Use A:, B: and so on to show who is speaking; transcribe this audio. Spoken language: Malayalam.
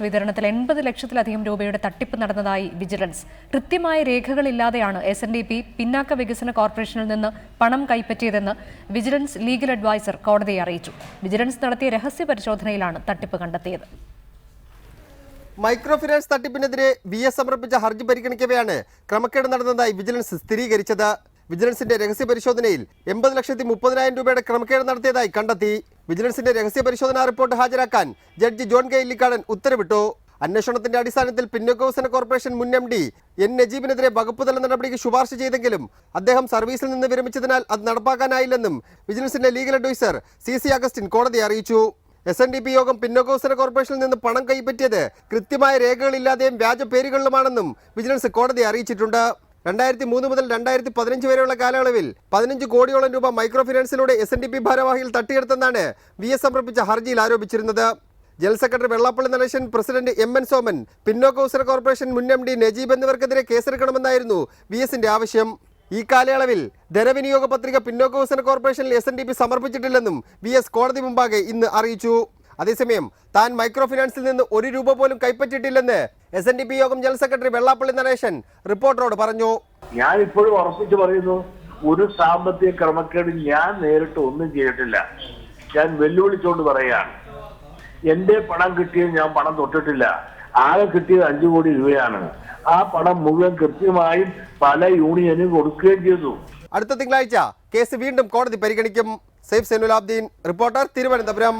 A: വിതരണത്തിൽ 80 ലക്ഷത്തിലധികം രൂപയുടെ തട്ടിപ്പ് നടന്നതായി വിജിലൻസ്. കൃത്യമായ രേഖകളില്ലാതെയാണ് SNDP പിന്നാക്ക വികസന കോർപ്പറേഷനിൽ നിന്ന് പണം കൈപ്പറ്റിയതെന്ന് വിജിലൻസ് ലീഗൽ അഡ്വൈസർ കോടതിയെ അറിയിച്ചു. വിജിലൻസ് നടത്തിയ രഹസ്യ പരിശോധനയിലാണ് തട്ടിപ്പ് കണ്ടെത്തിയത്.
B: മൈക്രോ ഫിനാൻസ് തട്ടിപ്പിനെതിരെ VS സമർപ്പിച്ച ഹർജി പരിഗണിക്കവെയാണ് ക്രമക്കേട് നടന്നതായി വിജിലൻസ് സ്ഥിരീകരിച്ചത്. വിജിലൻസിന്റെ രഹസ്യ പരിശോധനയിൽ 80,30,000 രൂപയുടെ ക്രമക്കേട് നടത്തിയതായി കണ്ടെത്തി. വിജിലൻസിന്റെ രഹസ്യ പരിശോധനാ റിപ്പോർട്ട് ഹാജരാക്കാൻ ജഡ്ജി ജോൺ കെ ഇല്ലിക്കാടൻ ഉത്തരവിട്ടു. അന്വേഷണത്തിന്റെ അടിസ്ഥാനത്തിൽ പിന്നോക്ക വികസന കോർപ്പറേഷൻ മുൻ MD N നജീബിനെതിരെ വകുപ്പുതല നടപടിക്ക് ശുപാർശ ചെയ്തെങ്കിലും അദ്ദേഹം സർവീസിൽ നിന്ന് വിരമിച്ചതിനാൽ അത് നടപ്പാക്കാനായില്ലെന്നും വിജിലൻസിന്റെ ലീഗൽ അഡ്വൈസർ CC അഗസ്റ്റിൻ കോടതിയെ അറിയിച്ചു. SNDP യോഗം പിന്നോക്ക വികസന കോർപ്പറേഷനിൽ നിന്ന് പണം കൈപ്പറ്റിയത് കൃത്യമായ രേഖകളില്ലാതെയും വ്യാജ പേരുകളിലുമാണെന്നും വിജിലൻസ് കോടതിയെ അറിയിച്ചിട്ടുണ്ട്. 2003 മുതൽ 2015 വരെയുള്ള കാലയളവിൽ 15 കോടിയോളം രൂപ മൈക്രോ ഫിനാൻസിലൂടെ SNDP ഭാരവാഹികൾ തട്ടിയെടുത്തെന്നാണ് VS സമർപ്പിച്ച ഹർജിയിൽ ആരോപിച്ചിരുന്നത്. General secretary Vellappally Natesan, president MN Soman, പിന്നോക്ക വികസന കോർപ്പറേഷൻ മുൻ MD നജീബ് എന്നിവർക്കെതിരെ കേസെടുക്കണമെന്നായിരുന്നു VSന്റെ ആവശ്യം. ഈ കാലയളവിൽ ധനവിനിയോഗ പത്രിക പിന്നോക്ക വികസന കോർപ്പറേഷനിൽ SNDP സമർപ്പിച്ചിട്ടില്ലെന്നും VS കോടതി മുമ്പാകെ ഇന്ന് അറിയിച്ചു. അതേസമയം താൻ മൈക്രോ ഫിനാൻസിൽ നിന്ന് 1 രൂപ പോലും കൈപ്പറ്റിയിട്ടില്ലെന്ന് SNDP യോഗം ജനറൽ സെക്രട്ടറി വെള്ളാപ്പള്ളി നടേശൻ റിപ്പോർട്ടറോട് പറഞ്ഞു.
C: ഞാൻ ഇപ്പോഴും ഉറപ്പിച്ചു പറയുന്നു, ഒരു സാമ്പത്തിക ക്രമക്കേട് ഞാൻ നേരിട്ട് ഒന്നും ചെയ്തിട്ടില്ല. ഞാൻ വെല്ലുവിളിച്ചുകൊണ്ട് പറയുകയാണ്, എന്റെ പണം കിട്ടിയത് ഞാൻ പണം തൊട്ടിട്ടില്ല. ആകെ കിട്ടിയത് 5 കോടി രൂപയാണ്. ആ പണം മുഴുവൻ കൃത്യമായും പല യൂണിയനും കൊടുക്കുകയും ചെയ്തു.
B: അടുത്ത തിങ്കളാഴ്ച കേസ് വീണ്ടും കോടതി പരിഗണിക്കും. Saif Zainulabdeen, reporter, Thiruvananthapuram.